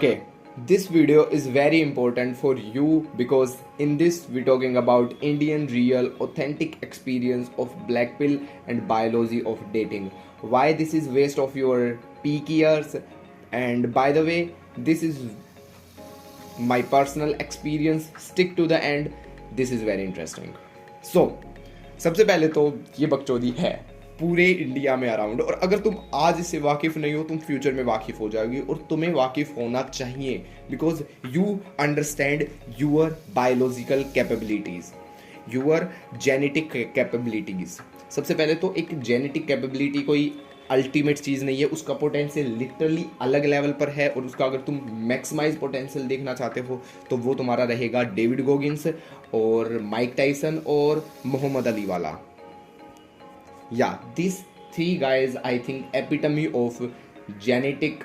Okay, this video is very important for you because in this we're talking about Indian real authentic experience of black pill and biology of dating. Why this is waste of your peak years, and by the way, this is my personal experience. Stick to the end. This is very interesting. So, सबसे पहले तो ये बकचोदी है पूरे India में around, और अगर तुम आज इससे वाकिफ नहीं हो तुम फ्यूचर में वाकिफ हो जाओगी, और तुम्हें वाकिफ होना चाहिए because you understand your biological capabilities, your genetic capabilities. सबसे पहले तो एक जेनेटिक कैपेबिलिटी कोई अल्टीमेट चीज़ नहीं है, उसका पोटेंशियल लिटरली अलग लेवल पर है, और उसका अगर तुम मैक्सिमाइज पोटेंशियल देखना चाहते हो तो वो तुम्हारा रहेगा डेविड गोगिन्स और माइक टाइसन और मोहम्मद अली वाला। Yeah, these three guys I think epitome of genetic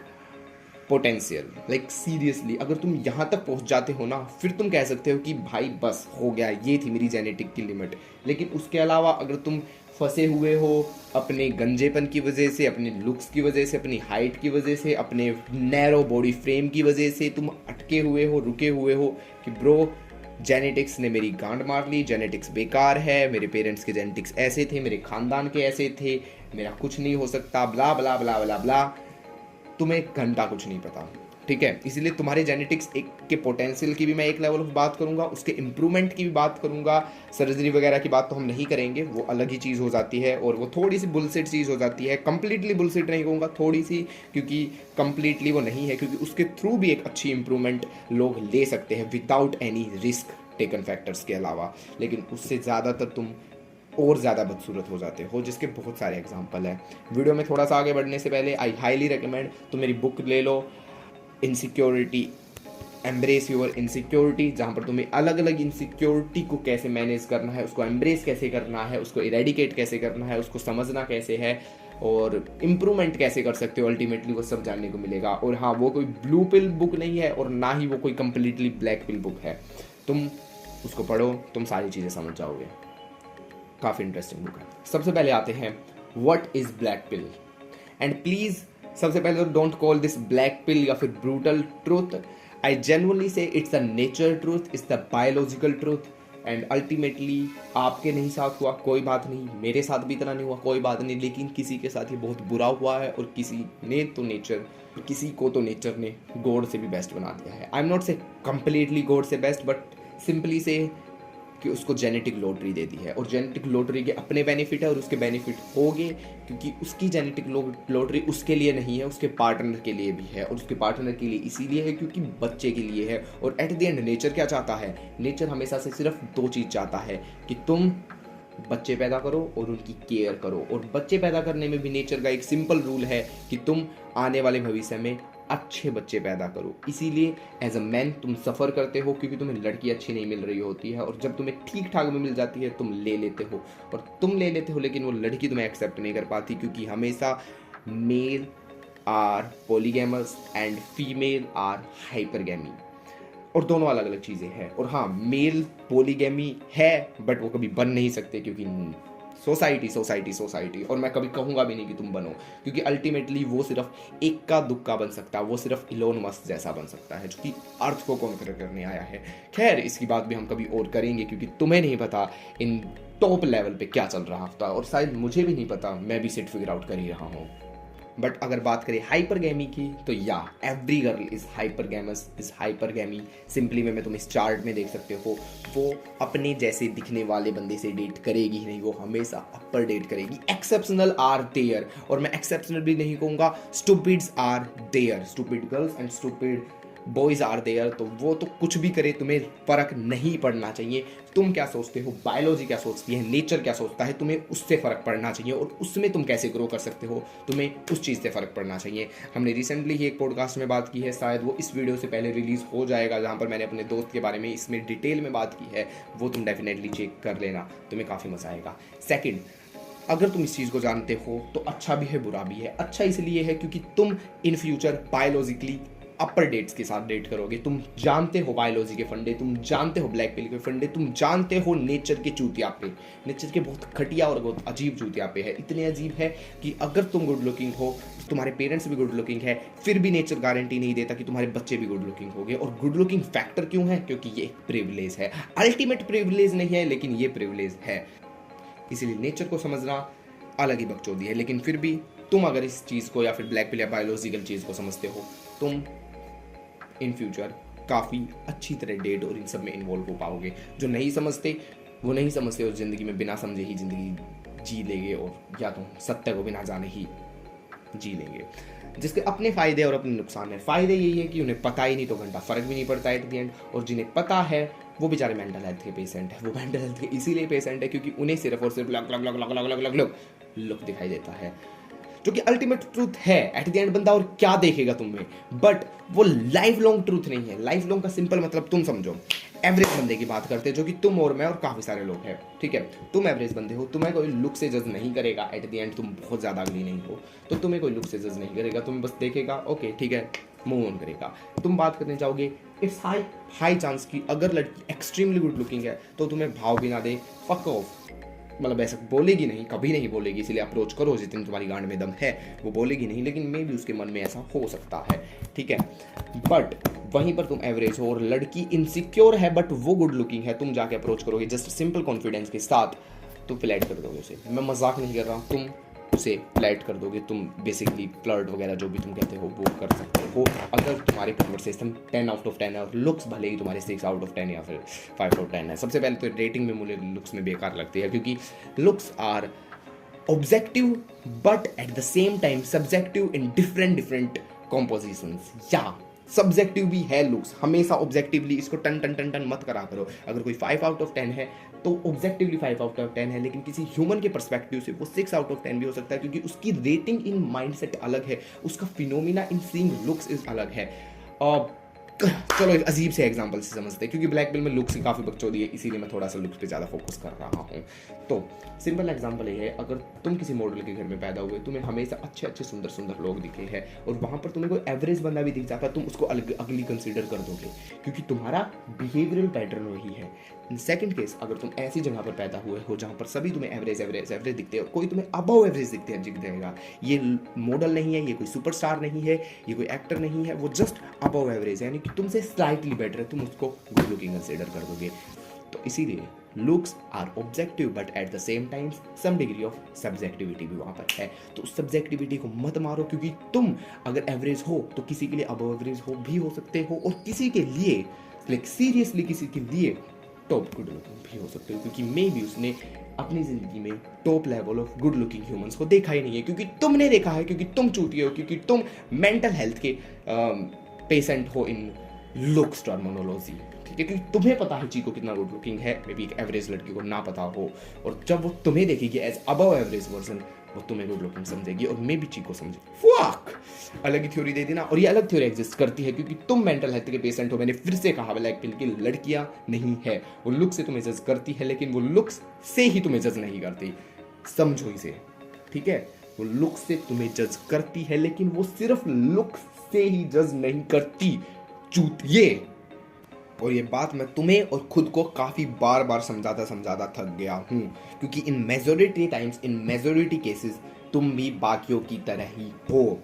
potential. Like seriously, अगर तुम यहाँ तक पहुँच जाते हो ना फिर तुम कह सकते हो कि भाई बस हो गया, ये थी मेरी जेनेटिक की लिमिट। लेकिन उसके अलावा अगर तुम फंसे हुए हो अपने गंजेपन की वजह से, अपने लुक्स की वजह से, अपनी हाइट की वजह से, अपने नैरो बॉडी फ्रेम की वजह से तुम अटके हुए हो, रुके हुए हो कि ब्रो जेनेटिक्स ने मेरी गांड मार ली, जेनेटिक्स बेकार है, मेरे पेरेंट्स के जेनेटिक्स ऐसे थे, मेरे खानदान के ऐसे थे, मेरा कुछ नहीं हो सकता, ब्ला ब्ला ब्ला ब्ला ब्ला। तुम्हें घंटा कुछ नहीं पता, ठीक है। इसीलिए तुम्हारे जेनेटिक्स एक के पोटेंशियल की भी मैं एक लेवल ऑफ बात करूंगा, उसके इम्प्रूवमेंट की भी बात करूंगा। सर्जरी वगैरह की बात तो हम नहीं करेंगे, वो अलग ही चीज़ हो जाती है और वो थोड़ी सी बुलशिट चीज़ हो जाती है। कंप्लीटली बुलशिट नहीं कहूँगा, थोड़ी सी, क्योंकि कंप्लीटली वो नहीं है, क्योंकि उसके थ्रू भी एक अच्छी इंप्रूवमेंट लोग ले सकते हैं without any risk taken factors के अलावा। लेकिन उससे ज़्यादातर तुम और ज़्यादा बदसूरत हो जाते हो, जिसके बहुत सारे एग्जाम्पल हैं। वीडियो में थोड़ा सा आगे बढ़ने से पहले आई हाईली रिकमेंड तुम मेरी बुक ले लो, इनसिक्योरिटी, एम्ब्रेस योर इनसिक्योरिटी, जहाँ पर तुम्हें अलग अलग इनसिक्योरिटी को कैसे मैनेज करना है, उसको एम्ब्रेस कैसे करना है, उसको इरेडिकेट कैसे करना है, उसको समझना कैसे है और इम्प्रूवमेंट कैसे कर सकते हो, अल्टीमेटली वो सब जानने को मिलेगा। और हाँ, वो कोई ब्लू पिल बुक नहीं है और ना ही वो कोई कम्प्लीटली ब्लैक पिल बुक है। तुम उसको पढ़ो, तुम सारी चीज़ें समझ जाओगे। काफ़ी इंटरेस्टिंग बुक है। सबसे पहले आते हैं what is black pill, and please सबसे पहले तो डोंट कॉल दिस ब्लैक पिल या फिर ब्रूटल ट्रूथ। आई जेन्युइनली से it's the nature truth, it's the biological truth, and ultimately आपके नहीं साथ हुआ कोई बात नहीं, मेरे साथ भी इतना नहीं हुआ कोई बात नहीं, लेकिन किसी के साथ ये बहुत बुरा हुआ है, और किसी को तो नेचर ने गॉड से भी बेस्ट बना दिया है। आई एम नॉट से कंप्लीटली गॉड से बेस्ट, बट सिंपली से कि उसको जेनेटिक लॉटरी दे दी है, और जेनेटिक लॉटरी के अपने बेनिफिट है और उसके बेनिफिट होंगे, क्योंकि उसकी जेनेटिक लॉटरी उसके लिए नहीं है, उसके पार्टनर के लिए भी है, और उसके पार्टनर के लिए इसीलिए है क्योंकि बच्चे के लिए है। और एट द एंड नेचर क्या चाहता है? नेचर हमेशा से सिर्फ दो चीज़ चाहता है कि तुम बच्चे पैदा करो और उनकी केयर करो। और बच्चे पैदा करने में भी नेचर का एक सिंपल रूल है कि तुम आने वाले भविष्य में अच्छे बच्चे पैदा करो। इसीलिए एज अ मैन तुम सफ़र करते हो क्योंकि तुम्हें लड़की अच्छी नहीं मिल रही होती है, और जब तुम्हें ठीक ठाक में मिल जाती है तुम ले लेते हो, और तुम ले लेते हो लेकिन वो लड़की तुम्हें एक्सेप्ट नहीं कर पाती, क्योंकि हमेशा male are polygamous and female are hypergamy, और दोनों अलग अलग चीज़ें हैं। और हाँ, मेल पॉलीगैमी है बट वो कभी बन नहीं सकते, क्योंकि सोसाइटी, और मैं कभी कहूँगा भी नहीं कि तुम बनो, क्योंकि अल्टीमेटली वो सिर्फ एक का दुक्का बन सकता है, वो सिर्फ इलोन मस्क जैसा बन सकता है जो कि अर्थ को कॉन्कर करने आया है। खैर, इसकी बात भी हम कभी और करेंगे, क्योंकि तुम्हें नहीं पता इन टॉप लेवल पे क्या चल रहा था, और शायद मुझे भी नहीं पता, मैं भी सेट फिगर आउट कर ही रहा हूँ। बट अगर बात करें हाइपरगैमी की, तो या every girl is hypergamous, is hypergamy. Simply मैं तुम इस चार्ट में देख सकते हो, वो अपने जैसे दिखने वाले बंदे से डेट करेगी ही नहीं, वो हमेशा अपर डेट करेगी। एक्सेप्शनल आर देयर, और मैं एक्सेप्शनल भी नहीं कहूँगा, stupids are there, stupid girls and stupid boys are there. तो वो तो कुछ भी करे, तुम्हें फ़र्क नहीं पड़ना चाहिए। तुम क्या सोचते हो, बायोलॉजी क्या सोचती है, नेचर क्या सोचता है, तुम्हें उससे फ़र्क पड़ना चाहिए, और उसमें तुम कैसे ग्रो कर सकते हो, तुम्हें उस चीज़ से फ़र्क पड़ना चाहिए। हमने रिसेंटली ही एक पॉडकास्ट में बात की है, शायद वो इस वीडियो से पहले रिलीज़ हो जाएगा, जहाँ पर मैंने अपने दोस्त के बारे में इसमें डिटेल में बात की है, वो तुम डेफिनेटली चेक कर लेना, तुम्हें काफ़ी मज़ा आएगा। सेकेंड, अगर तुम इस चीज़ को जानते हो तो अच्छा भी है बुरा भी है। अच्छा इसलिए है क्योंकि तुम in future biologically upper dates के साथ डेट करोगे। तुम जानते हो बायोलॉजी के फंडे, तुम जानते हो ब्लैक पिल के फंडे, तुम जानते हो नेचर के चूतियापे, नेचर के बहुत घटिया और बहुत अजीब चूतियापे है। इतने अजीब है कि अगर तुम गुड लुकिंग हो, तुम्हारे पेरेंट्स भी गुड लुकिंग है, फिर भी नेचर गारंटी नहीं देता कि तुम्हारे बच्चे भी गुड लुकिंग होंगे। और गुड लुकिंग फैक्टर क्यों है? क्योंकि ये एक प्रिविलेज है। अल्टीमेट प्रिविलेज नहीं है, लेकिन ये प्रिविलेज है। इसीलिए नेचर को समझना अलग ही बकचोदी है। लेकिन फिर भी तुम अगर इस चीज़ को या फिर ब्लैक पिल या बायोलॉजिकल चीज़ को समझते हो, तुम इन फ्यूचर काफ़ी अच्छी तरह डेट और इन सब में इन्वॉल्व हो पाओगे। जो नहीं समझते वो नहीं समझते, और ज़िंदगी में बिना समझे ही ज़िंदगी जी लेंगे, और या तो सत्य को बिना जाने ही जी लेंगे, जिसके अपने फ़ायदे और अपने नुकसान है। फ़ायदे यही है कि उन्हें पता ही नहीं तो घंटा फ़र्क भी नहीं पड़ता एट द एंड, और जिन्हें पता है वो बेचारे मेंटल हेल्थ के पेशेंट है। वो मेंटल हेल्थ के इसीलिए पेशेंट है क्योंकि उन्हें सिर्फ और सिर्फ लुक दिखाई देता है, जो कि अल्टीमेट ट्रूथ है। एट द एंड बंदा और क्या देखेगा तुम्हें, बट वो लाइफ लॉन्ग ट्रूथ नहीं है। लाइफ लॉन्ग का सिंपल मतलब तुम समझो, एवरेज बंदे की बात करते हैं, जो कि तुम और मैं और काफ़ी सारे लोग हैं, ठीक है। तुम एवरेज बंदे हो, तुम्हें कोई लुक से जज नहीं करेगा। एट द एंड तुम बहुत ज़्यादा अगली नहीं हो, तो तुम्हें कोई लुक से जज नहीं करेगा। तुम्हें बस देखेगा, ओके ठीक है, मूव ऑन करेगा। तुम बात करने जाओगे, इट्स हाई चांस कि अगर लड़की एक्सट्रीमली गुड लुकिंग है तो तुम्हें भाव भी ना दे, फक ऑफ, मतलब ऐसा बोलेगी नहीं, कभी नहीं बोलेगी। इसलिए अप्रोच करो, जितनी तुम्हारी गांड में दम है वो बोलेगी नहीं, लेकिन मे भी उसके मन में ऐसा हो सकता है, ठीक है। बट वहीं पर तुम एवरेज हो और लड़की इनसिक्योर है बट वो गुड लुकिंग है, तुम जाके अप्रोच करोगे जस्ट सिंपल कॉन्फिडेंस के साथ, तुम फ्लैट कर दोगे उसे। मैं मजाक नहीं कर रहा हूँ, तुम उसे फ्लैट कर दोगे। तुम बेसिकली फ्लर्ट वगैरह जो भी तुम कहते हो वो कर सकते हो अगर तुम्हारी कन्वर्सेशन 10 आउट ऑफ 10 है, और लुक्स भले ही तुम्हारे 6 आउट ऑफ 10 या फिर 5 आउट ऑफ 10 है। सबसे पहले तो रेटिंग में मुझे लुक्स में बेकार लगती है, क्योंकि looks are objective but at the same time subjective in different compositions. या सब्जेक्टिव भी है लुक्स, हमेशा ऑब्जेक्टिवली इसको टन टन टन टन मत करा करो। अगर कोई 5 आउट ऑफ 10 है तो ऑब्जेक्टिवली 5 आउट ऑफ 10 है, लेकिन किसी ह्यूमन के पर्सपेक्टिव से वो 6 आउट ऑफ 10 भी हो सकता है, क्योंकि उसकी रेटिंग इन माइंडसेट अलग है, उसका phenomena in seeing looks is अलग है। चलो एक अजीब से एग्जांपल से समझते हैं, क्योंकि ब्लैक पिल में लुक्स की काफ़ी बकचोदी है, इसीलिए मैं थोड़ा सा लुक्स पे ज़्यादा फोकस कर रहा हूँ। तो सिंपल एग्जांपल ये है, अगर तुम किसी मॉडल के घर में पैदा हुए, तुम्हें हमेशा अच्छे अच्छे सुंदर सुंदर लोग दिखे हैं, और वहाँ पर तुम्हें कोई एवरेज बंदा भी दिख जाता है, तुम उसको अगली कंसिडर कर दोगे, क्योंकि तुम्हारा बिहेवियरल पैटर्न वही है। सेकंड केस, अगर तुम ऐसी जगह पर पैदा हुए हो जहाँ पर सभी तुम्हें एवरेज एवरेज एवरेज दिखते हैं, और कोई तुम्हें अबव एवरेज दिख जाएगा, ये मॉडल नहीं है, ये कोई सुपरस्टार नहीं है, ये कोई एक्टर नहीं है, वो जस्ट अबव एवरेज है, यानी कि तुमसे स्लाइटली बेटर है, तुम उसको गुड लुकिंग कंसिडर कर दोगे। तो इसीलिए looks are objective but at the same time some degree of subjectivity भी वहाँ पर है। तो उस सब्जेक्टिविटी को मत मारो, क्योंकि तुम अगर एवरेज हो तो किसी के लिए अबव एवरेज हो भी हो सकते हो, और किसी के लिए लाइक सीरियसली किसी के लिए टॉप गुड लुकिंग भी हो सकते हो, क्योंकि मे भी उसने अपनी जिंदगी में top level of good looking humans को देखा ही नहीं है, क्योंकि तुमने देखा है, क्योंकि तुम चूतिए हो, क्योंकि तुम मेंटल हेल्थ के पेशेंट हो इन लुक्स टर्मिनोलॉजी, ठीक है। क्योंकि तुम्हें पता है चीको कितना गुड लुकिंग है, मे बी एक एवरेज लड़की को ना पता हो, और जब वो तुम्हें देखेगी एज अबव एवरेज वर्जन, वो तुम्हें गुड लुकिंग समझेगी, और मे बी चीको समझेगी। फक, अलग ही थ्योरी दे देना। और ये अलग थ्योरी एग्जिस्ट करती है क्योंकि तुम मेंटल हेल्थ के पेशेंट हो। मैंने फिर से कहा, ब्लैक पिल की लड़कियां नहीं है, वो लुक से तुम्हें जज करती है, लेकिन वो लुक्स से ही तुम्हें जज नहीं करती, समझो इसे, ठीक है। वो लुक से तुम्हें जज करती है, लेकिन वो सिर्फ लुक से ही जज नहीं करती, चूतिए। और ये बात मैं तुम्हें और खुद को काफ़ी बार बार समझाता थक गया हूँ, क्योंकि in majority times, in majority cases तुम भी बाकियों की तरह ही हो।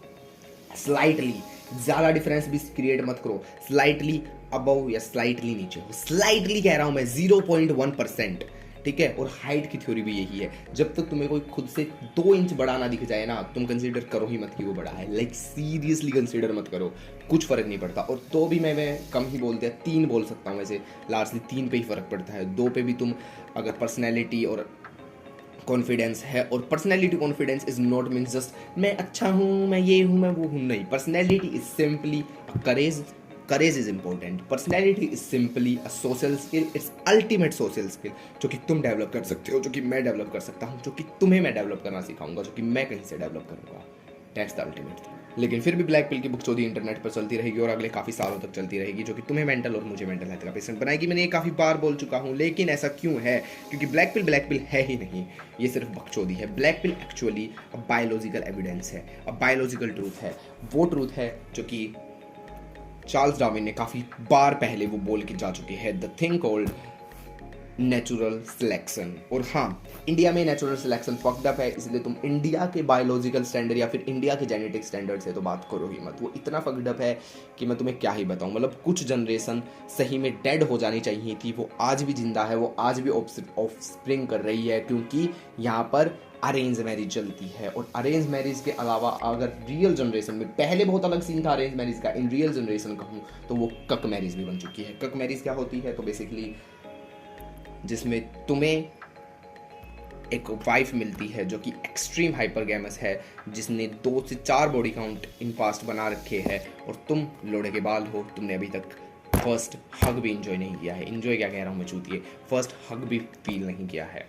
स्लाइटली, ज़्यादा डिफरेंस भी क्रिएट मत करो, स्लाइटली अबव या स्लाइटली नीचे हो, स्लाइटली कह रहा हूँ मैं, 0.1%, ठीक है। और हाइट की थ्योरी भी यही है, जब तक तुम्हें कोई खुद से 2 इंच बड़ा ना दिख जाए ना, तुम कंसीडर करो ही मत कि वो बड़ा है, लाइक सीरियसली कंसीडर मत करो, कुछ फर्क नहीं पड़ता। और तो भी मैं कम ही बोल दिया, 3 बोल सकता हूँ, वैसे लार्जली 3 पे ही फर्क पड़ता है। 2 पे भी तुम अगर पर्सनैलिटी और कॉन्फिडेंस है, और personality confidence is not means just मैं अच्छा हूँ, मैं ये हूँ, मैं वो हूँ, नहीं। Personality is simply courage is important. Personality is simply a social skill, it's ultimate social skill, जो कि तुम डेवलप कर सकते हो, जो कि मैं डेवलप कर सकता हूँ, जो कि तुम्हें मैं डेवलप करना सिखाऊंगा, जो कि मैं कहीं से डेवलप करूँगा। That's the ultimate thing. लेकिन फिर भी ब्लैक पिल की बुकचोदी इंटरनेट पर चलती रहेगी, और अगले काफ़ी सालों तक चलती रहेगी, जो कि तुम्हें मेंटल और मुझे मेंटल हेल्थ का पेशेंट बनाएगी। मैंने ये काफ़ी बार बोल चुका हूँ, लेकिन ऐसा क्यों है? क्योंकि ब्लैक पिल है ही नहीं, ये सिर्फ बकचोदी है। ब्लैक पिल एक्चुअली अ बायोलॉजिकल एविडेंस है, अ बायोलॉजिकल ट्रूथ है, वो ट्रूथ है जो कि चार्ल्स डार्विन ने काफ़ी बार पहले वो बोल के जा चुके हैं, the thing called natural selection. और हाँ, इंडिया में नेचुरल सिलेक्शन फक्ड अप है, इसलिए तुम इंडिया के बायोलॉजिकल स्टैंडर्ड या फिर इंडिया के जेनेटिक स्टैंडर्ड से तो बात करो ही मत। वो इतना फक्ड अप है कि मैं तुम्हें क्या ही बताऊं। मतलब कुछ जनरेशन सही में डेड हो जानी चाहिए थी, वो आज भी जिंदा है, वो आज भी ऑफ स्प्रिंग कर रही है, क्योंकि यहाँ पर अरेंज मैरिज चलती है। और अरेंज मैरिज के अलावा अगर रियल जनरेशन में, पहले बहुत अलग सीन था अरेंज मैरिज का, इन रियल जनरेशन कहूँ तो वो कक मैरिज भी बन चुकी है। कक मैरिज क्या होती है? तो बेसिकली जिसमें तुम्हें एक वाइफ मिलती है जो कि एक्सट्रीम हाइपरगैमस है, जिसने 2 से 4 बॉडी काउंट इन पास्ट बना रखे हैं, और तुम लोड़े के बाल हो, तुमने अभी तक फर्स्ट हग भी इंजॉय नहीं किया है। इंजॉय क्या कह रहा हूँ मैं चूतिए, फर्स्ट हग भी फील नहीं किया है।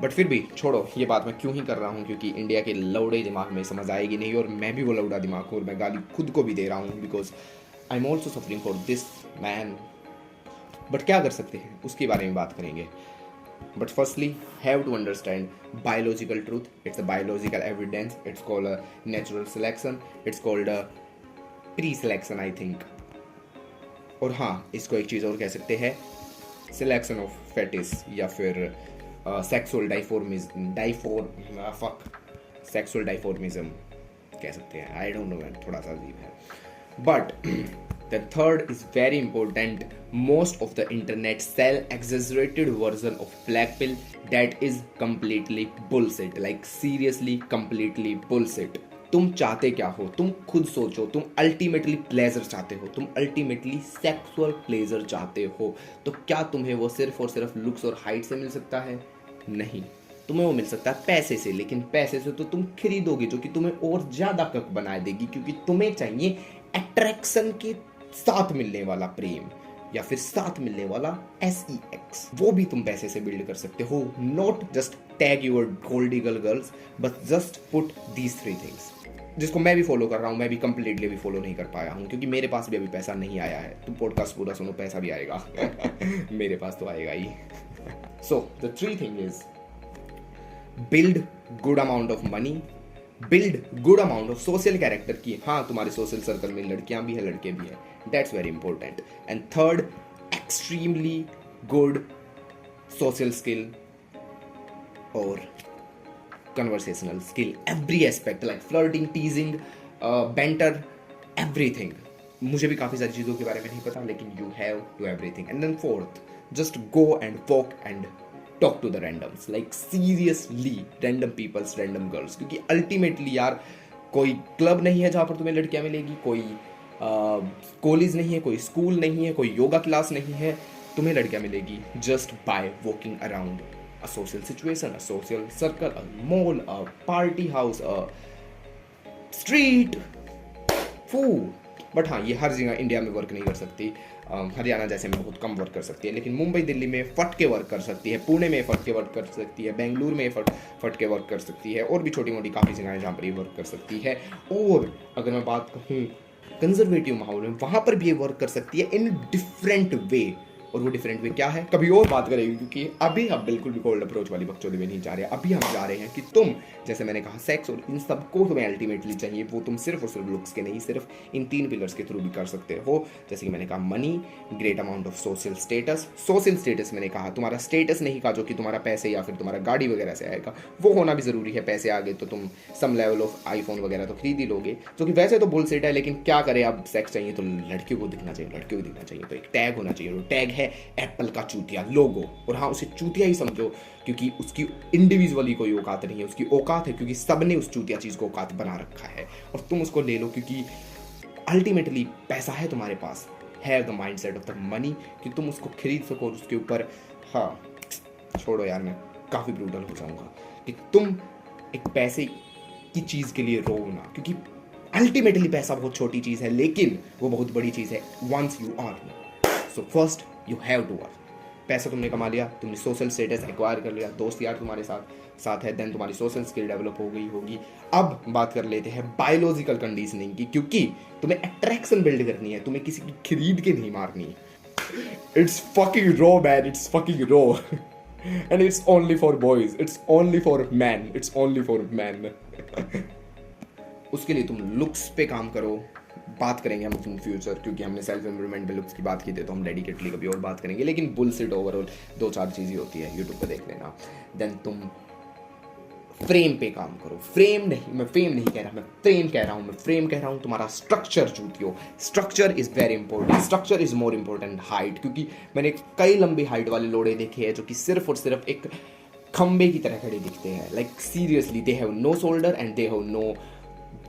बट फिर भी छोड़ो, ये बात मैं क्यों ही कर रहा हूँ, क्योंकि इंडिया के लौड़े दिमाग में समझ आएगी नहीं, और मैं भी वो लौड़ा दिमाग हूँ, और मैं गाली खुद को भी दे रहा हूँ, because I am also suffering for this man. But क्या कर सकते हैं उसके बारे में बात करेंगे। But firstly have to understand biological truth, it's a biological evidence, it's called a natural selection, it's called a pre selection I think. और हाँ, इसको एक चीज़ और कह सकते हैं, सिलेक्शन ऑफ फेटिस, या फिर सेक्सुअल सेक्सुअल डाइफॉर्मिज्म कह सकते हैं। आई डोंट नो मैन, थोड़ा सा अजीब है। But the third is very important. Most of the internet sell exaggerated version of black pill that is completely bullshit. Like seriously completely bullshit. तुम चाहते क्या हो? तुम खुद सोचो। तुम अल्टीमेटली प्लेजर चाहते हो, तुम अल्टीमेटली सेक्सुअल प्लेजर चाहते हो, तो क्या तुम्हें वो सिर्फ और सिर्फ लुक्स और हाइट से मिल सकता है? नहीं, तुम्हें वो मिल सकता है पैसे से। लेकिन पैसे से तो तुम खरीदोगे, जो कि तुम्हें और ज्यादा कक बना देगी, क्योंकि तुम्हें चाहिए अट्रैक्शन के साथ मिलने वाला प्रेम, या फिर साथ मिलने वाला SEX। वो भी तुम पैसे से बिल्ड कर सकते हो। Not just tag your gold eagle girls, but just put these 3 things, जिसको मैं भी फॉलो कर रहा हूँ। मैं भी कंप्लीटली भी फॉलो नहीं कर पाया हूँ, क्योंकि मेरे पास भी अभी पैसा नहीं आया है। तुम पॉडकास्ट पूरा सुनो, पैसा भी आएगा। मेरे पास तो आएगा ही। So the 3 thing is build good amount of money, build good amount of social character की। हाँ, तुम्हारे सोशल सर्कल में लड़कियां भी है, लड़के भी है, that's very important. And third, extremely good social skill और conversational skill, every aspect, like flirting, teasing, banter, everything. मुझे भी काफ़ी सारी चीज़ों के बारे में नहीं पता, लेकिन you have to everything. And then fourth, just go and walk and talk to the randoms, like seriously random peoples, random girls, क्योंकि ultimately यार कोई क्लब नहीं है जहाँ पर तुम्हें लड़कियाँ मिलेगी, कोई कॉलेज नहीं है, कोई स्कूल नहीं है, कोई योगा क्लास नहीं है, तुम्हें लड़कियाँ मिलेगी just by walking around a social situation, a social circle, a mall, a party house, a street, food। But हाँ, ये हर जगह इंडिया में वर्क नहीं कर सकती। हरियाणा जैसे में बहुत कम वर्क कर सकती है, लेकिन मुंबई दिल्ली में फट के वर्क कर सकती है, पुणे में फट के वर्क कर सकती है, बेंगलुरु में फट के वर्क कर सकती है, और भी छोटी मोटी काफ़ी जगह है जहाँ पर ये वर्क कर सकती है। और अगर मैं बात कहूँ कंजर्वेटिव माहौल में, वहाँ पर भी ये वर्क कर सकती है इन डिफरेंट वे। और वो डिफरेंट वे क्या है, कभी और बात करेंगे, क्योंकि अभी हम बिल्कुल भी कोल्ड अप्रोच वाली बकचोदी में नहीं जा रहे। अभी हम जा रहे हैं कि तुम, जैसे मैंने कहा, सेक्स और इन सबको तुम्हें अल्टीमेटली चाहिए, वो तुम सिर्फ और सिर्फ लुक्स के नहीं, सिर्फ इन 3 पिलर्स के थ्रू भी कर सकते हो। जैसे कि मैंने कहा, money, great amount of social status. Social status मैंने कहा तुम्हारा स्टेटस नहीं कहा जो कि तुम्हारा पैसे या फिर तुम्हारा गाड़ी वगैरह से आएगा, वो होना भी जरूरी है। पैसे आ गए तो तुम सम लेवल ऑफ आईफोन वगैरह तो खरीद ही लोगे, जो कि वैसे तो बुलशिट है, लेकिन क्या करें, अब सेक्स चाहिए तो लड़कियों को दिखना चाहिए, लड़कियों को दिखना चाहिए, तो एक टैग होना चाहिए। वो टैग है एप्पल का चूतिया लोगो। और हाँ, उसे चूतिया ही समझो, क्योंकि उसकी इंडिविजुअली कोई औकात नहीं है, उसकी औकात है क्योंकि सबने उस चूतिया चीज को औकात बना रखा है, और तुम उसको ले लो क्योंकि अल्टीमेटली पैसा है तुम्हारे पास। Have the mindset of the money कि तुम उसको खरीद सको, उसके ऊपर। हाँ, छोड़ो यार, मैं काफी ब्रूटल हो जाऊंगा कि तुम एक पैसे की चीज के लिए रो ना, क्योंकि अल्टीमेटली पैसा बहुत छोटी चीज है, लेकिन वो बहुत बड़ी चीज है once you earn. So first you have to earn. पैसा तुमने कमा लिया, तुमने सोशल स्टेटस एक्वायर कर लिया, दोस्त यार तुम्हारे साथ है, देन तुम्हारी सोशल स्किल डेवलप हो गई होगी। अब बात कर लेते हैं बायोलॉजिकल कंडीशनिंग की, क्योंकि तुम्हें अट्रैक्शन बिल्ड करनी है, तुम्हें किसी की खरीद के नहीं मारनी है। It's fucking raw man, it's fucking raw, and it's only for boys, it's only for man, it's only for man. उसके लिए तुम लुक्स पे काम करो, बात करेंगे हम इन फ्यूचर, क्योंकि हमने सेल्फ इम्प्रूवमेंट में लुक्स की बात की थी तो हम डेडिकेटली कभी और बात करेंगे, लेकिन बुलशिट ओवरऑल 2-4 चीज़ें होती है, यूट्यूब पे देख लेना। देन तुम फ्रेम पे काम करो। फ्रेम नहीं, मैं फ्रेम नहीं कह रहा, मैं फ्रेम कह रहा हूँ, मैं फ्रेम कह रहा हूँ। तुम्हारा स्ट्रक्चर चूतियो, structure is very important, structure is more important height, क्योंकि मैंने कई लंबी हाइट वाले लोड़े देखे हैं जो कि सिर्फ और सिर्फ एक खंबे की तरह खड़े दिखते हैं। Like seriously, they have no shoulder and they have no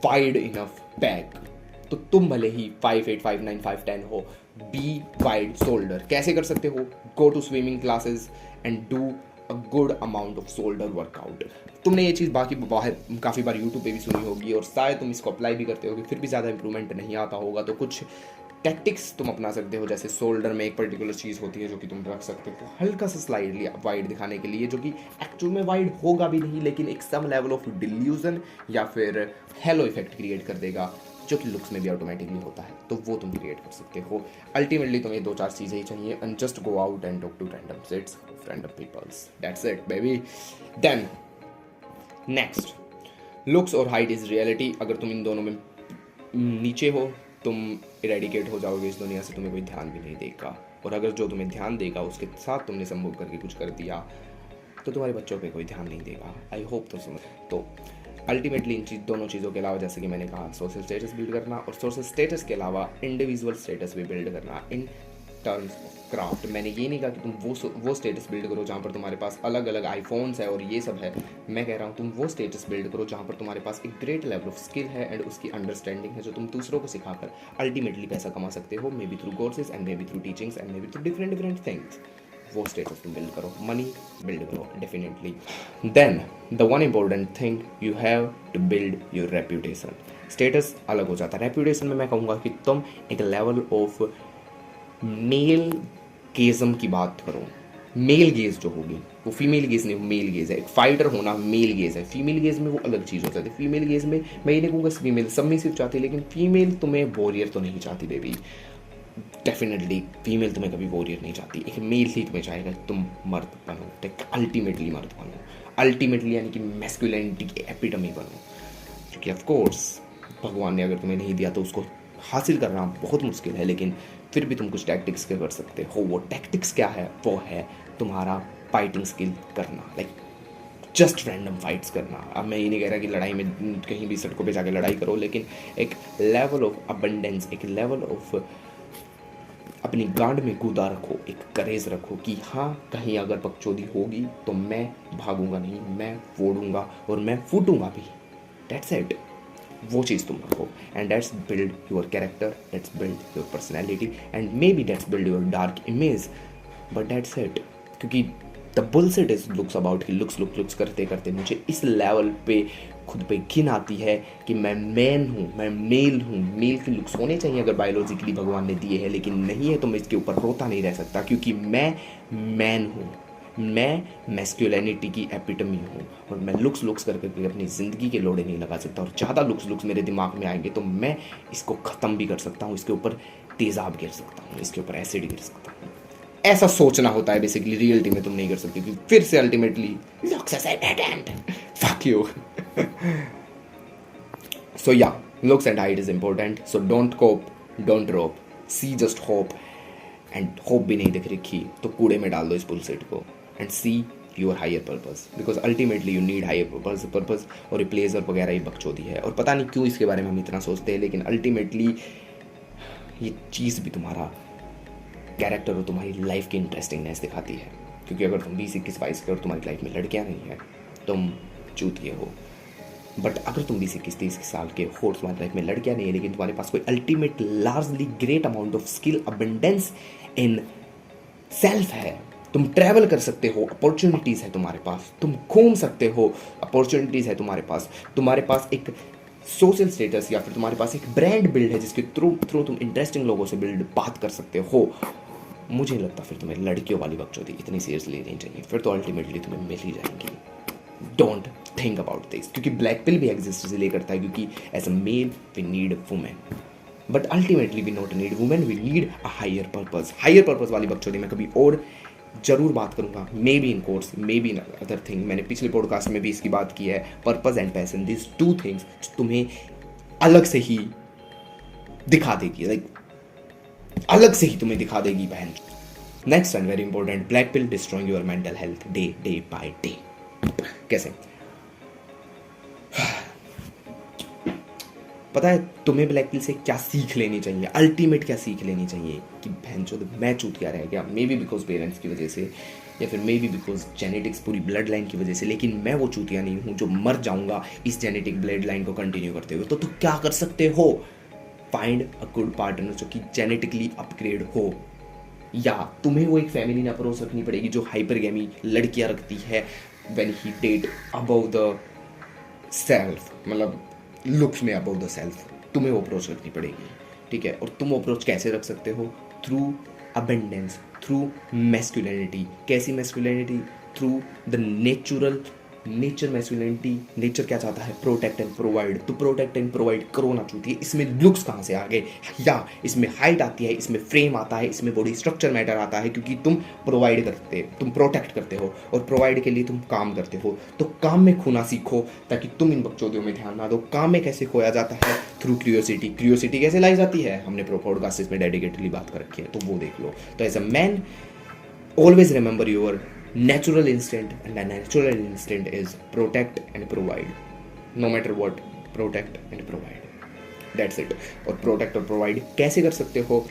wide enough back. तो तुम भले ही 5'8", 5'9", 5'10" हो, बी वाइड शोल्डर। कैसे कर सकते हो? Go to swimming classes and do a good amount of shoulder workout. तुमने ये चीज़ बाकी बाहर काफ़ी बार यूट्यूब पे भी सुनी होगी और शायद तुम इसको अप्लाई भी करते होगे, फिर भी ज़्यादा इंप्रूवमेंट नहीं आता होगा। तो कुछ टैक्टिक्स तुम अपना सकते हो, जैसे शोल्डर में एक पर्टिकुलर चीज़ होती है जो कि तुम रख सकते हो हल्का सा स्लाइडली वाइड दिखाने के लिए, जो कि एक्चुअल में वाइड होगा भी नहीं, लेकिन एक सम लेवल ऑफ डिल्यूजन या फिर हेलो इफेक्ट क्रिएट कर देगा, जो कि लुक्स में भी ऑटोमेटिकली होता है। तो वो तुम क्रिएट कर सकते हो। अल्टीमेटली तुम्हें 2-4 चीज़ें ही चाहिए, and just go out and talk to random sets, random peoples, that's it baby. Then next, looks और हाइट इज रियलिटी। अगर तुम इन दोनों में नीचे हो, तुम इरेडिकेट हो जाओगे इस दुनिया से, तुम्हें कोई ध्यान भी नहीं देगा। और अगर जो तुम्हें ध्यान देगा उसके साथ तुमने संभोग करके कुछ कर दिया, तो तुम्हारे बच्चों पे कोई ध्यान नहीं देगा। आई होप तो समझ। तो अल्टीमेटली इन दोनों चीज़ों के अलावा, जैसे कि मैंने कहा, सोशल स्टेटस बिल्ड करना, और सोशल स्टेटस के अलावा इंडिविजुअल स्टेटस भी बिल्ड करना इन टर्म्स ऑफ क्राफ्ट। मैंने ये नहीं कहा कि तुम वो स्टेटस बिल्ड करो जहाँ पर तुम्हारे पास अलग अलग आईफोन्स है और ये सब है। मैं कह रहा हूँ तुम वो स्टेटस बिल्ड करो जहाँ पर तुम्हारे पास एक ग्रेट लेवल ऑफ स्किल है एंड उसकी अंडरस्टैंडिंग है, जो तुम दूसरों को सिखाकर अल्टीमेटली पैसा कमा सकते हो, maybe through courses and may be through teachings and may be through different things. वो स्टेटस तुम बिल्ड करो, मनी बिल्ड करो definitely. Then the one important thing, you have to build your reputation. Status अलग हो जाता है, reputation में मैं कहूँगा कि तुम एक लेवल ऑफ मेल गेज़म की बात करो। मेल गेज जो होगी वो फीमेल गेज नहीं, मेल गेज है। एक फाइटर होना मेल गेज है, फीमेल गेज में वो अलग चीज़ हो जाती है। फीमेल गेज में मैं ये नहीं कहूँगा फीमेल सबमिसिव चाहती है, लेकिन फीमेल तुम्हें वॉरियर तो नहीं चाहती बेबी। डेफिनेटली फीमेल तुम्हें कभी वॉरियर नहीं चाहती, एक मेल ही तुम्हें चाहेगा तुम मर्द बनो, अल्टीमेटली मर्द बनो, अल्टीमेटली यानी कि मैस्कुलिनिटी की एपिटमी बनो, क्योंकि ऑफकोर्स भगवान ने अगर तुम्हें नहीं दिया तो उसको हासिल करना बहुत मुश्किल है, लेकिन फिर भी तुम कुछ टैक्टिक्स कर सकते हो। वो टैक्टिक्स क्या है? वो है तुम्हारा फाइटिंग स्किल करना, लाइक जस्ट रैंडम फाइट्स करना। अब मैं ये नहीं कह रहा कि लड़ाई में कहीं भी सड़कों पे जाके लड़ाई करो, लेकिन एक लेवल ऑफ अबंडेंस, एक लेवल ऑफ अपनी गांड में कूदा रखो, एक करेज रखो कि हाँ कहीं अगर बकचोदी होगी तो मैं भागूंगा नहीं, मैं फोड़ूंगा और मैं फूटूंगा भी। That's it. वो चीज़ तुम रखो, and that's build your character, that's build your personality, and may be that's build your dark image, but that's it. क्योंकि the bullshit is looks about कि लुक्स करते करते मुझे इस लेवल पे खुद पे घिन आती है कि मैं मैन हूँ, मैं मेल हूँ। मेल की लुक्स होने चाहिए अगर बायोलॉजिकली भगवान ने दिए हैं, लेकिन नहीं है तो मैं इसके ऊपर रोता नहीं रह सकता, क्योंकि मैं मैन हूँ, मैं मैस्कुलिनिटी की एपिटमी हूँ, और मैं लुक्स करके अपनी ज़िंदगी के लोड़े नहीं लगा सकता। और ज़्यादा लुक्स मेरे दिमाग में आएंगे तो मैं इसको ख़त्म भी कर सकता हूँ, इसके ऊपर तेज़ाब गिर सकता हूँ, इसके ऊपर एसिड गिर सकता हूँ। ऐसा सोचना होता है बेसिकली, रियलिटी में तुम नहीं कर सकती, क्योंकि फिर से ultimately looks as dead and fuck you. So yeah, looks and height is important, so don't cope, don't rope, see just hope, and hope भी नहीं दिख रखी तो कूड़े में डाल दो इस बुलशिट को, and see your higher purpose, because ultimately you need higher purpose। और रिप्लेसर वगैरह ही बकचोदी है, और पता नहीं क्यों इसके बारे में हम इतना सोचते हैं, लेकिन अल्टीमेटली ये चीज़ भी तुम्हारा कैरेक्टर और तुम्हारी लाइफ की इंटरेस्टिंगनेस दिखाती है। क्योंकि अगर तुम 20-21-22 के और तुम्हारी लाइफ में लड़कियाँ नहीं हैं, तुम चूतिए हो। बट अगर तुम 20-21-23 साल के हो, तुम्हारी लाइफ में लड़कियाँ नहीं है, लेकिन तुम्हारे पास कोई ultimate largely great amount of skill, abundance in self है, तुम ट्रैवल कर सकते हो, अपॉर्चुनिटीज़ है तुम्हारे पास, तुम घूम सकते हो, अपॉर्चुनिटीज़ है तुम्हारे पास एक सोशल स्टेटस या फिर तुम्हारे पास एक ब्रांड बिल्ड है जिसके थ्रू तुम इंटरेस्टिंग लोगों से बात कर सकते हो, मुझे लगता फिर तुम्हें लड़कियों वाली बकचोदी इतनी सीरियसली नहीं चाहिए, फिर तो अल्टीमेटली तुम्हें मिल ही जाएंगी। डोंट थिंक अबाउट दिस, क्योंकि ब्लैक पिल भी एग्जिस्ट इसलिए करता है क्योंकि as a male we need women, but ultimately we not need women, we need a higher purpose. Higher purpose वाली बकचोदी मैं कभी और जरूर बात करूंगा, maybe in course, maybe in other thing. मैंने पिछले पॉडकास्ट में भी इसकी बात की है, purpose and passion, this two things तुम्हें अलग से ही दिखा देगी, लाइक अलग से ही तुम्हें दिखा देगी बहन। Next and very important, black pill destroying your mental health day by day. कैसे? पता है तुम्हें ब्लैक पिल से क्या सीख लेनी चाहिए, अल्टीमेट क्या सीख लेनी चाहिए कि बहन चो मैं चूतिया रह गया, मे बी बिकॉज पेरेंट्स की वजह से या फिर मे बी बिकॉज जेनेटिक्स पूरी ब्लड लाइन की वजह से, लेकिन मैं वो चूतिया नहीं हूँ जो मर जाऊंगा इस जेनेटिक ब्लड लाइन को कंटिन्यू करते हुए। तो क्या कर सकते हो? फाइंड अ गुड पार्टनर जो कि जेनेटिकली अपग्रेड हो, या तुम्हें वो एक फैमिली ना अप्रोच रखनी पड़ेगी जो हाइपरगेमी लड़कियां रखती है when he date above the self, मतलब लुक्स में अबव द सेल्फ, तुम्हें वो अप्रोच रखनी पड़ेगी, ठीक है। और तुम अप्रोच कैसे रख सकते हो? Through abundance, through masculinity. कैसी masculinity? Through the nature masculinity. Nature क्या चाहता है? Protect and provide. तो प्रोटेक्ट एंड प्रोवाइड करो ना चूतिए। इसमें लुक्स कहाँ से आ गए? या इसमें हाइट आती है, इसमें फ्रेम आता है, इसमें बॉडी स्ट्रक्चर मैटर आता है, क्योंकि तुम प्रोवाइड करते, तुम प्रोटेक्ट करते हो और प्रोवाइड के लिए तुम काम करते हो। तो काम में खोना सीखो ताकि तुम इन बकचोदियों में ध्यान ना दो। काम में कैसे खोया जाता है? Through curiosity. क्यूरियोसिटी कैसे लाई जाती है? हमने पॉडकास्ट में डेडिकेटली बात कर रखी है, तो वो देख लो। तो as a man always remember your natural instinct, and the natural instinct is protect and provide. No matter what, protect and provide. That's it. और protect और provide कैसे कर सकते हो?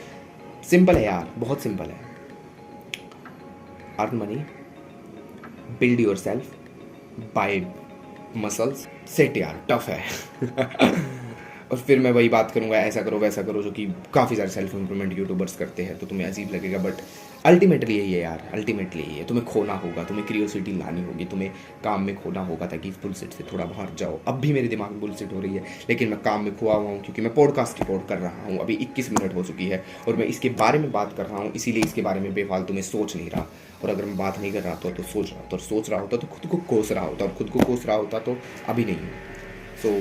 सिंपल है यार, बहुत सिंपल है। Earn money, build yourself, buy muscles, sit यार, टफ है। और फिर मैं वही बात करूंगा, ऐसा करो वैसा करो, जो कि काफ़ी सारे सेल्फ इम्प्रूवमेंट यूट्यूबर्स करते हैं, तो तुम्हें अजीब लगेगा, बट अल्टीमेटली यही है यार, अल्टीमेटली यही है। तुम्हें खोना होगा, तुम्हें क्यूरियोसिटी लानी होगी, तुम्हें काम में खोना होगा ताकि इस बुलशिट से थोड़ा बाहर जाओ। अब भी मेरे दिमाग में बुलशिट हो रही है, लेकिन मैं काम में खोआ हुआ हूँ क्योंकि मैं पॉडकास्ट रिकॉर्ड कर रहा हूँ। अभी 21 मिनट हो चुकी है और मैं इसके बारे में बात कर रहा हूँ, इसीलिए इसके बारे में बेफालतू में सोच नहीं रहा। और अगर मैं बात नहीं कर रहा था तो सोच रहा होता, और सोच रहा होता तो खुद को कोस रहा होता, और खुद को कोस रहा होता तो अभी नहीं हूँ। So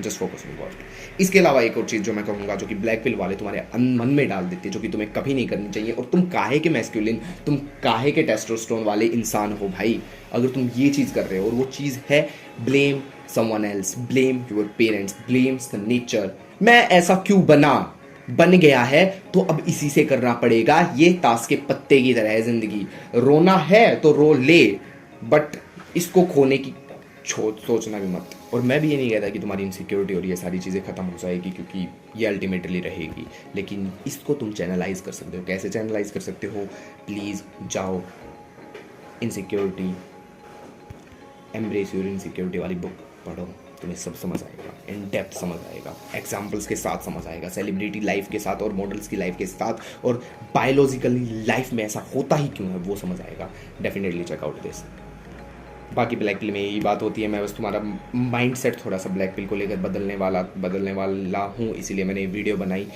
just focus on God. इसके अलावा एक और चीज़ जो मैं कहूँगा, जो कि ब्लैक पिल वाले तुम्हारे मन में डाल देते हैं, जो कि तुम्हें कभी नहीं करनी चाहिए, और तुम काहे के मैस्कुलिन, तुम काहे के टेस्टोस्टेरोन वाले इंसान हो भाई, अगर तुम ये चीज़ कर रहे हो, और वो चीज़ है blame someone else, blame your parents, blames the nature. मैं ऐसा क्यों बन गया है तो अब इसी से करना पड़ेगा। ये ताश के पत्ते की तरह है जिंदगी, रोना है तो रो ले, बट इसको खोने की सोचना भी मत। और मैं भी ये नहीं कहता कि तुम्हारी इनसिक्योरिटी और ये सारी चीज़ें ख़त्म हो जाएगी, क्योंकि ये अल्टीमेटली रहेगी, लेकिन इसको तुम चैनलाइज कर सकते हो। कैसे चैनलाइज कर सकते हो? प्लीज़ जाओ इनसिक्योरिटी, एम्ब्रेस योर इनसिक्योरिटी वाली बुक पढ़ो, तुम्हें सब समझ आएगा, इन डेप्थ समझ आएगा, एग्जाम्पल्स के साथ समझ आएगा, सेलिब्रिटी लाइफ के साथ और मॉडल्स की लाइफ के साथ, और बायोलॉजिकली लाइफ में ऐसा होता ही क्यों है वो समझ आएगा। Definitely check out this. बाकी ब्लैक पिल में यही बात होती है, मैं बस तुम्हारा माइंडसेट थोड़ा सा ब्लैक पिल को लेकर बदलने वाला हूँ, इसीलिए मैंने वीडियो बनाई।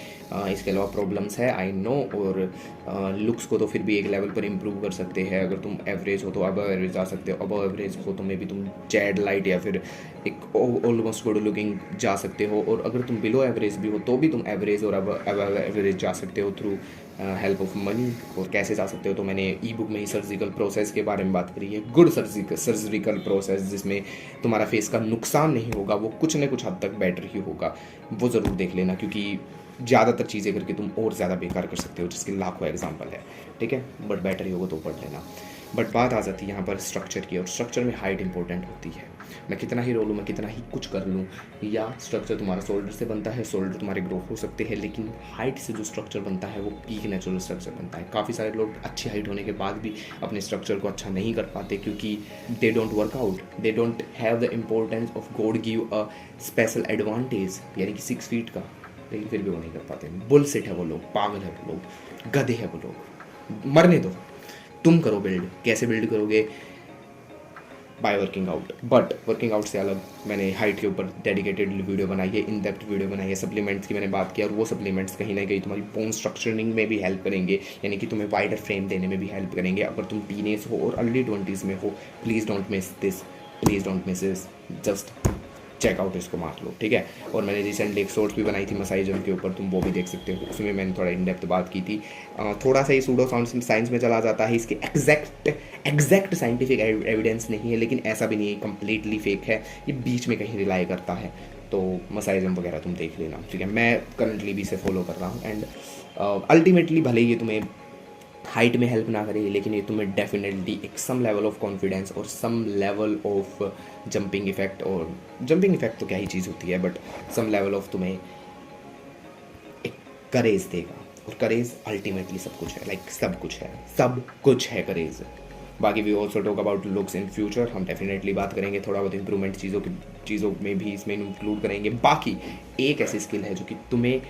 इसके अलावा प्रॉब्लम्स है आई नो, और लुक्स को तो फिर भी एक लेवल पर इम्प्रूव कर सकते हैं। अगर तुम एवरेज हो तो अब एवरेज जा सकते हो, अब एवरेज हो तो मे भी तुम चैड लाइट या फिर एक ऑलमोस्ट गुड लुकिंग जा सकते हो, और अगर तुम बिलो एवरेज भी हो तो भी तुम एवरेज और अब एवरेज जा सकते हो थ्रू हेल्प ऑफ मनी। और कैसे जा सकते हो, तो मैंने ई बुक में ही सर्जिकल प्रोसेस के बारे में बात करी है, गुड सर्जिकल प्रोसेस, जिसमें तुम्हारा फेस का नुकसान नहीं होगा, वो कुछ न कुछ हद तक बेटर ही होगा, वो ज़रूर देख लेना, क्योंकि ज़्यादातर चीज़ें करके तुम और ज़्यादा बेकार कर सकते हो, जिसके लाखों एग्जाम्पल है, ठीक है, बट बेटर ही होगा तो पढ़ लेना। बट बात आ जाती है यहाँ पर स्ट्रक्चर की, और स्ट्रक्चर में हाइट इंपॉर्टेंट होती है। मैं कितना ही रो लूँ, मैं कितना ही कुछ कर लूँ, या स्ट्रक्चर तुम्हारा शोल्डर से बनता है, शोल्डर तुम्हारे ग्रो हो सकते हैं, लेकिन हाइट से जो स्ट्रक्चर बनता है वो पीक नेचुरल स्ट्रक्चर बनता है। काफ़ी सारे लोग अच्छी हाइट होने के बाद भी अपने स्ट्रक्चर को अच्छा नहीं कर पाते, क्योंकि they don't work out, they don't have the importance of God give a special advantage, यानी कि 6 फीट का, लेकिन फिर भी वो नहीं कर पाते। बुलशिट है वो लोग, पागल है वो लोग, गधे है वो लोग, मरने दो। तुम करो बिल्ड। कैसे बिल्ड करोगे? By working out. But working out से अलग मैंने हाइट के ऊपर डेडिकेटेड वीडियो बनाई है, इन डेप्थ वीडियो बनाई है। सप्लीमेंट्स की मैंने बात की, और वो सप्लीमेंट्स कहीं ना कहीं तुम्हारी बोन स्ट्रक्चरिंग में भी हेल्प करेंगे, यानी कि तुम्हें वाइडर फ्रेम देने में भी हेल्प करेंगे। अगर तुम टीनेज हो और अर्ली 20s में हो, please don't miss this, please don't miss this, just check out इसको मार लो, ठीक है। और मैंने रिसेंटली एक शॉर्ट्स भी बनाई थी मसाइजम के ऊपर, तुम वो भी देख सकते हो, उसमें मैंने थोड़ा इन डेप्थ बात की थी। थोड़ा सा ही सूडो साइंस में चला जाता है, इसके एग्जैक्ट साइंटिफिक एविडेंस नहीं है, लेकिन ऐसा भी नहीं है कम्प्लीटली फेक है, ये बीच में कहीं रिलाई करता है। तो मसाइजम वगैरह तुम देख लेना, ठीक है। मैं करंटली भी इसे फॉलो कर रहा हूँ एंड अल्टीमेटली भले ही ये तुम्हें हाइट में हेल्प ना करे, लेकिन ये तुम्हें डेफिनेटली एक सम लेवल ऑफ कॉन्फिडेंस और some level of jumping effect, और जंपिंग इफेक्ट तो क्या ही चीज़ होती है, बट सम लेवल ऑफ तुम्हें एक करेज देगा। और करेज अल्टीमेटली सब कुछ है, लाइक सब कुछ है करेज। बाकी we also talk about looks in future, हम डेफिनेटली बात करेंगे, थोड़ा बहुत इंप्रूवमेंट चीज़ों में भी इसमें इंक्लूड करेंगे। बाकी एक ऐसी स्किल है जो कि तुम्हें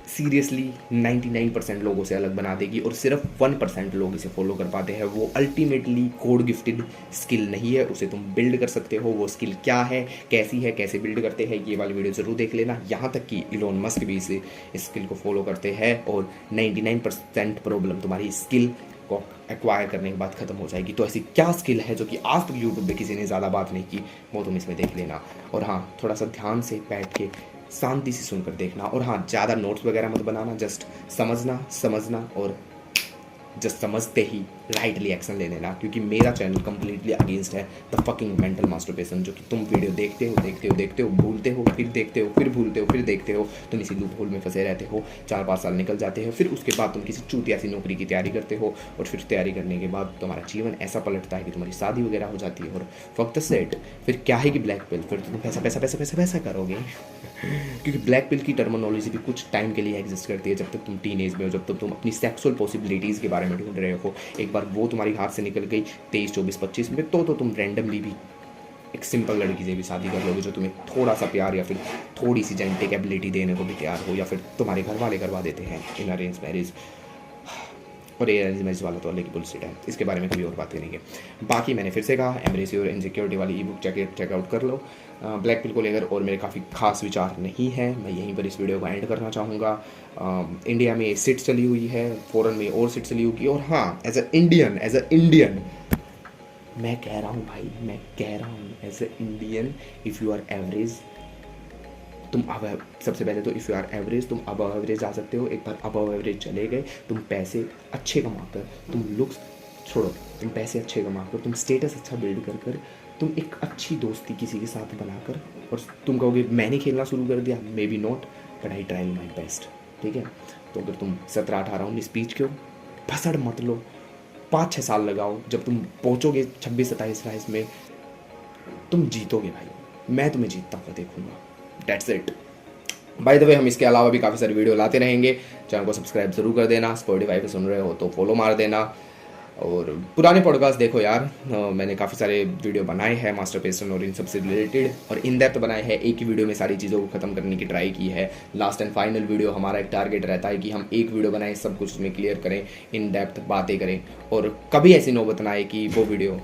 सीरियसली 99% लोगों से अलग बना देगी और सिर्फ 1% लोग इसे फॉलो कर पाते हैं। वो अल्टीमेटली कोड गिफ्टेड स्किल नहीं है, उसे तुम बिल्ड कर सकते हो। वो स्किल क्या है, कैसी है, कैसे बिल्ड करते हैं, ये वाली वीडियो ज़रूर देख लेना। यहाँ तक कि इलोन मस्क भी इस स्किल को फॉलो करते हैं और 99% प्रॉब्लम तुम्हारी स्किल को एक्वायर करने के बाद ख़त्म हो जाएगी। तो ऐसी क्या स्किल है जो कि आज तक यूट्यूब पे किसी ने ज़्यादा बात नहीं की, वो तुम इसमें देख लेना। और हाँ, थोड़ा सा ध्यान से बैठ के शांति से सुनकर देखना। और हाँ, ज़्यादा नोट्स वगैरह मत बनाना, जस्ट समझना और जस्ट समझते ही राइटली एक्शन ले लेना, क्योंकि मेरा चैनल कम्प्लीटली अगेंस्ट है द फकिंग मेंटल मास्टरबेशन, जो कि तुम वीडियो देखते हो, भूलते हो, फिर देखते हो, फिर भूलते हो, फिर देखते हो, तुम इसी लूप होल में फंसे रहते हो। 4-5 साल निकल जाते हैं, फिर उसके बाद तुम किसी चूतिया सी नौकरी की तैयारी करते हो, और फिर तैयारी करने के बाद तुम्हारा जीवन ऐसा पलटता है कि तुम्हारी शादी वगैरह हो जाती है, और फक्त सेट फिर क्या है कि ब्लैक पिल, फिर तुम पैसा करोगे। क्योंकि ब्लैक पिल की टर्मिनोलॉजी भी कुछ टाइम के लिए एग्जिस्ट करती है, जब तक तुम टीनेज में हो, जब तक तुम अपनी सेक्सुअल पॉसिबिलिटीज़ के बारे में ढूंढ रहे हो। एक बार वो तुम्हारी हाथ से निकल गई 23, 24, 25 में, तो तुम रैंडमली भी एक सिंपल लड़की से भी शादी कर लोगे, जो तुम्हें थोड़ा सा प्यार या फिर थोड़ी सी जेनेटिक एबिलिटी देने को भी तैयार हो, या फिर तुम्हारे घर वाले करवा देते हैं इन अरेंज मैरिज। और ये अरेंज मैरिज वाला तो अलग ही बुलशिट है, इसके बारे में कभी और बात करेंगे। बाकी मैंने फिर से कहा, एम्ब्रेस योर इनसिक्योरिटी वाली ई बुक चेकआउट कर लो। ब्लैक पिल को लेकर और मेरे काफ़ी खास विचार नहीं है, मैं यहीं पर इस वीडियो को एंड करना चाहूँगा। इंडिया में सीट चली हुई है, फॉरेन में और सीट चली होगी। और हाँ, एज अ इंडियन मैं कह रहा हूँ भाई, as a Indian, if you are average, तुम अब सबसे पहले तो इफ़ यू आर एवरेज, तुम अब एवरेज आ सकते हो। एक बार अब एवरेज चले गए, तुम पैसे अच्छे कमाकर, तुम लुक्स छोड़ो, तुम पैसे अच्छे कमाकर, तुम स्टेटस अच्छा बिल्ड कर तुम एक अच्छी दोस्ती किसी के साथ बनाकर, और तुम कहोगे मैंने खेलना शुरू कर दिया, may be not, but I try my best, ठीक है। तो अगर तुम 17, 18, 19 बीच के हो, भसड़ मत लो, 5-6 साल लगाओ, जब तुम पहुँचोगे 26, 27, 28 में, तुम जीतोगे भाई, मैं तुम्हें जीतता हुआ देखूंगा। That's it. By the way, हम इसके अलावा भी काफ़ी सारी वीडियो लाते रहेंगे, चैनल को सब्सक्राइब जरूर कर देना, स्पॉटिफाई पे सुन रहे हो तो फॉलो मार देना, और पुराने पॉडकास्ट देखो यार, मैंने काफ़ी सारे वीडियो बनाए हैं मास्टरबेशन और इन सबसे रिलेटेड, और इन डेप्थ बनाए हैं। एक ही वीडियो में सारी चीज़ों को ख़त्म करने की ट्राई की है। लास्ट एंड फाइनल वीडियो हमारा एक टारगेट रहता है कि हम एक वीडियो बनाएं, सब कुछ उसमें क्लियर करें, इन डेप्थ बातें करें, और कभी ऐसी नौबत ना आए कि वो वीडियो